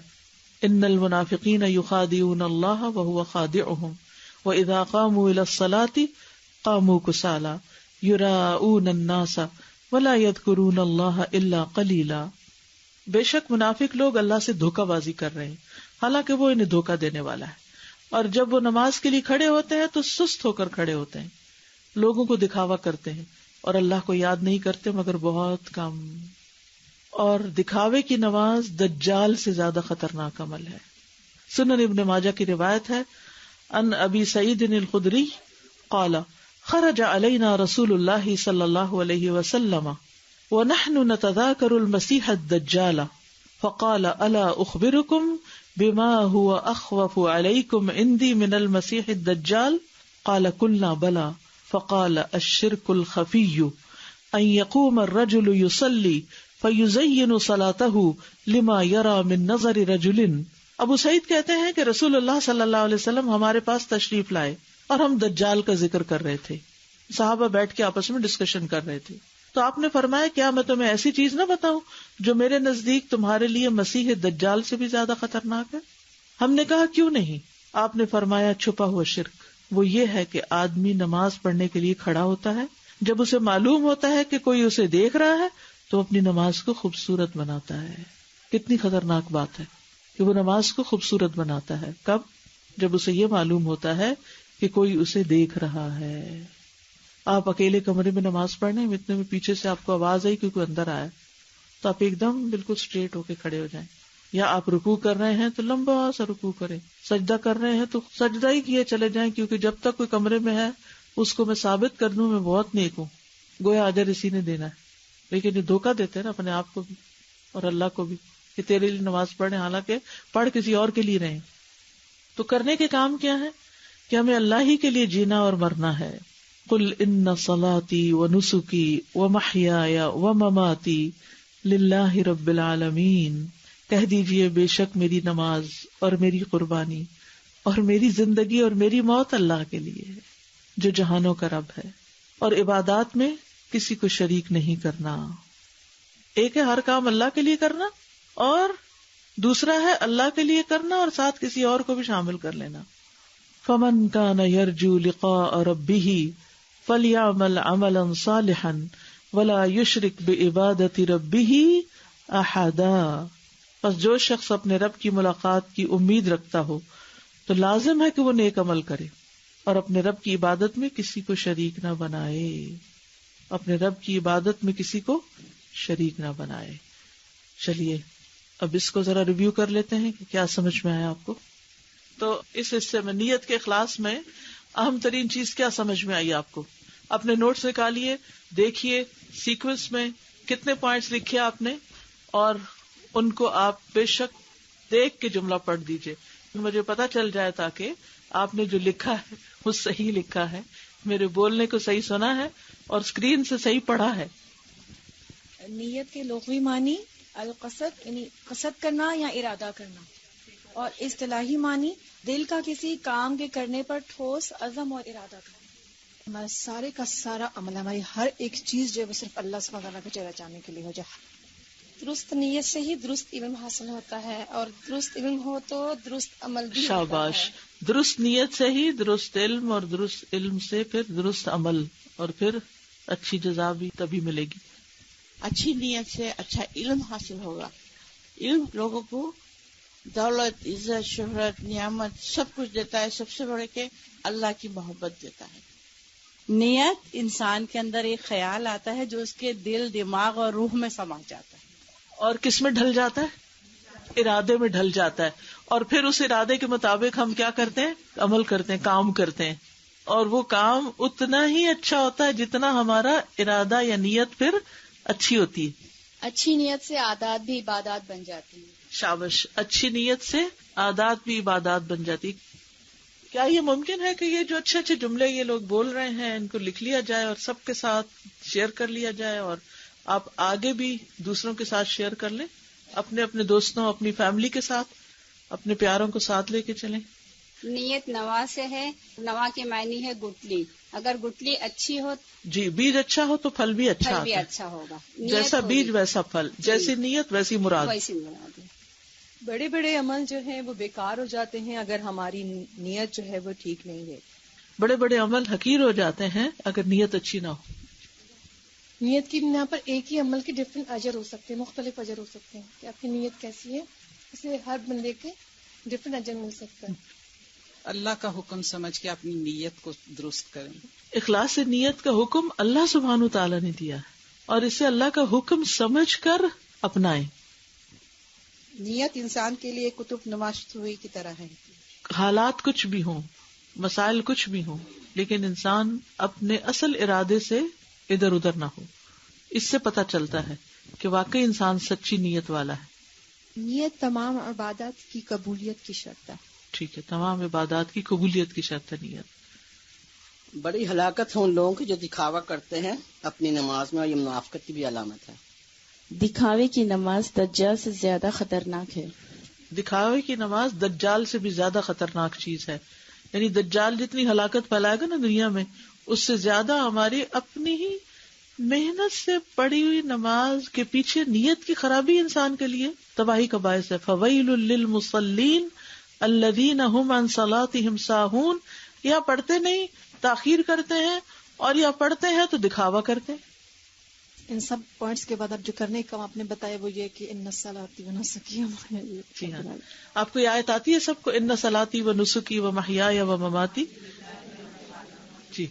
ان المنافقین یخادعون اللہ وہو خادعهم واذا قاموا الى الصلاة قاموا کسالى یراؤون الناس ولا یذکرون اللہ الا قلیلا. بے شک منافق لوگ اللہ سے دھوکہ بازی کر رہے ہیں حالانکہ وہ انہیں دھوکہ دینے والا ہے، اور جب وہ نماز کے لیے کھڑے ہوتے ہیں تو سست ہو کر کھڑے ہوتے ہیں، لوگوں کو دکھاوا کرتے ہیں اور اللہ کو یاد نہیں کرتے مگر بہت کم. اور دکھاوے کی نماز دجال سے زیادہ خطرناک عمل ہے. سنن ابن ماجہ کی روایت ہے ان ابی سعید الخدری قال خرج علینا رسول اللہ صلی اللہ علیہ وسلم ونحن نتذاکر المسیح الدجال فقال الا اخبرکم بما هو اخوف علیکم عندی من المسیح الدجال قال قلنا بلا فقال الشرک الخفی ان یقوم الرجل یصلی فَيُزَيِّنُ صَلَاتَهُ لِمَا يَرَى مِن نَظَرِ رَجُلٍ. ابو سعید کہتے ہیں کہ رسول اللہ صلی اللہ علیہ وسلم ہمارے پاس تشریف لائے اور ہم دجال کا ذکر کر رہے تھے. صحابہ بیٹھ کے آپس میں ڈسکشن کر رہے تھے تو آپ نے فرمایا کیا میں تمہیں ایسی چیز نہ بتاؤں جو میرے نزدیک تمہارے لیے مسیح دجال سے بھی زیادہ خطرناک ہے؟ ہم نے کہا کیوں نہیں؟ آپ نے فرمایا چھپا ہوا شرک. وہ یہ ہے کہ آدمی نماز پڑھنے کے لیے کھڑا ہوتا ہے، جب اسے معلوم ہوتا ہے کہ کوئی اسے دیکھ رہا ہے تو اپنی نماز کو خوبصورت بناتا ہے. کتنی خطرناک بات ہے کہ وہ نماز کو خوبصورت بناتا ہے. کب؟ جب اسے یہ معلوم ہوتا ہے کہ کوئی اسے دیکھ رہا ہے. آپ اکیلے کمرے میں نماز پڑھنے اتنے میں پیچھے سے آپ کو آواز آئی کہ کوئی اندر آیا تو آپ ایک دم بالکل اسٹریٹ ہو کے کھڑے ہو جائیں. یا آپ رکوع کر رہے ہیں تو لمبا سا رکوع کریں، سجدہ کر رہے ہیں تو سجدہ ہی کیے چلے جائیں، کیونکہ جب تک کوئی کمرے میں ہے اس کو میں ثابت کر دوں میں بہت نیک ہوں، گویا اجر اسی نے دینا ہے. لیکن یہ دھوکہ دیتے ہیں نا اپنے آپ کو بھی اور اللہ کو بھی کہ تیرے لیے نماز پڑھیں، حالانکہ پڑھ کسی اور کے لیے رہیں. تو کرنے کے کام کیا ہے کہ ہمیں اللہ ہی کے لیے جینا اور مرنا ہے. قل ان صلاتی ونسکی ومحیای ومماتی للہ رب العالمین. کہہ دیجئے بے شک میری نماز اور میری قربانی اور میری زندگی اور میری موت اللہ کے لیے ہے جو جہانوں کا رب ہے، اور عبادات میں کسی کو شریک نہیں کرنا. ایک ہے ہر کام اللہ کے لیے کرنا اور دوسرا ہے اللہ کے لیے کرنا اور ساتھ کسی اور کو بھی شامل کر لینا. فمن کان یرجو لقاء ربہ فلیعمل عملا صالحا ولا یشرک بعبادۃ ربہ احدا. پس جو شخص اپنے رب کی ملاقات کی امید رکھتا ہو تو لازم ہے کہ وہ نیک عمل کرے اور اپنے رب کی عبادت میں کسی کو شریک نہ بنائے. اپنے رب کی عبادت میں کسی کو شریک نہ بنائے. چلیے اب اس کو ذرا ریویو کر لیتے ہیں کہ کیا سمجھ میں آیا آپ کو. تو اس حصے میں نیت کے اخلاص میں اہم ترین چیز کیا سمجھ میں آئی آپ کو؟ اپنے نوٹس نکالیے، دیکھیے سیکوینس میں کتنے پوائنٹس لکھے آپ نے، اور ان کو آپ بے شک دیکھ کے جملہ پڑھ دیجئے، مجھے پتا چل جائے تاکہ آپ نے جو لکھا ہے وہ صحیح لکھا ہے، میرے بولنے کو صحیح سنا ہے اور اسکرین سے صحیح پڑھا ہے. نیت کے لغوی معنی القصد یعنی قصد کرنا یا ارادہ کرنا، اور اصطلاحی معنی دل کا کسی کام کے کرنے پر ٹھوس عزم اور ارادہ کرنا. ہمارا سارے کا سارا عمل، ہماری ہر ایک چیز جو ہے وہ صرف اللہ سبحانہ وتعالیٰ کا چہرہ چاہنے کے لیے ہو جائے. درست نیت سے ہی درست علم حاصل ہوتا ہے، اور درست علم ہو تو درست عمل بھی شاباش. ہوتا ہے. درست نیت سے ہی درست علم، اور درست علم سے پھر درست عمل، اور پھر اچھی جزا بھی تبھی ملے گی. اچھی نیت سے اچھا علم حاصل ہوگا. علم لوگوں کو دولت، عزت، شہرت، نعمت سب کچھ دیتا ہے، سب سے بڑے کہ اللہ کی محبت دیتا ہے. نیت انسان کے اندر ایک خیال آتا ہے جو اس کے دل، دماغ اور روح میں سما جاتا ہے. اور کس میں ڈھل جاتا ہے؟ ارادے میں ڈھل جاتا ہے. اور پھر اس ارادے کے مطابق ہم کیا کرتے ہیں؟ عمل کرتے ہیں، کام کرتے ہیں. اور وہ کام اتنا ہی اچھا ہوتا ہے جتنا ہمارا ارادہ یا نیت پھر اچھی ہوتی ہے. اچھی نیت سے عادات بھی عبادات بن جاتی ہیں. شاباش. اچھی نیت سے عادات بھی عبادات بن جاتی. کیا یہ ممکن ہے کہ یہ جو اچھے اچھے جملے یہ لوگ بول رہے ہیں ان کو لکھ لیا جائے اور سب کے ساتھ شیئر کر لیا جائے، اور آپ آگے بھی دوسروں کے ساتھ شیئر کر لیں، اپنے اپنے دوستوں، اپنی فیملی کے ساتھ، اپنے پیاروں کو ساتھ لے کے چلیں؟ نیت نوا سے ہے. نوا کے معنی ہے گٹلی. اگر گٹلی اچھی ہو، جی، بیج اچھا ہو تو پھل بھی اچھا پھل بھی آتا ہے. اچھا ہوگا. جیسا بیج ویسا پھل، جیسی نیت ویسی مراد. ویسی مراد ہے. بڑے بڑے عمل جو ہیں وہ بیکار ہو جاتے ہیں اگر ہماری نیت جو ہے وہ ٹھیک نہیں ہے. بڑے بڑے عمل حقیر ہو جاتے ہیں اگر نیت اچھی نہ ہو. نیت کی بنا پر ایک ہی عمل کے ڈفرینٹ اجر ہو سکتے ہیں، مختلف اجر ہو سکتے ہیں کہ آپ کی نیت کیسی ہے، اسے ہر بندے کے ڈفرینٹ اجر مل سکتا ہے. اللہ کا حکم سمجھ کے اپنی نیت کو درست کریں. اخلاص سے نیت کا حکم اللہ سبحانہ تعالیٰ نے دیا ہے، اور اسے اللہ کا حکم سمجھ کر اپنائیں. نیت انسان کے لیے کتب نما سوئی کی طرح ہے. حالات کچھ بھی ہوں، مسائل کچھ بھی ہوں، لیکن انسان اپنے اصل ارادے سے ادھر ادھر نہ ہو. اس سے پتہ چلتا ہے کہ واقعی انسان سچی نیت والا ہے. نیت تمام عبادات کی قبولیت کی شرط ہے. ٹھیک ہے، تمام عبادات کی قبولیت کی شرط ہے نیت. بڑی ہلاکت ہے ان لوگوں کی جو دکھاوا کرتے ہیں اپنی نماز میں، اور یہ منافقت کی بھی علامت ہے. دکھاوے کی نماز دجال سے زیادہ خطرناک ہے. دکھاوے کی نماز دجال سے بھی زیادہ خطرناک چیز ہے. یعنی دجال جتنی ہلاکت پھیلائے گا نا دنیا میں، اس سے زیادہ ہماری اپنی ہی محنت سے پڑھی ہوئی نماز کے پیچھے نیت کی خرابی انسان کے لیے تباہی کا باعث ہے. فویل للمصلین الذین هم عن صلاتهم ساہون. یا پڑھتے نہیں، تاخیر کرتے ہیں، اور یا پڑھتے ہیں تو دکھاوا کرتے ہیں. ان سب پوائنٹس کے بعد اب جو کرنے کا آپ نے بتایا وہ یہ کہ ان صلاتی و نسکی. جی ہاں، آپ کو یہ آیت آتی ہے سب کو؟ ان صلاتی و نسکی و محیای و مماتی. جی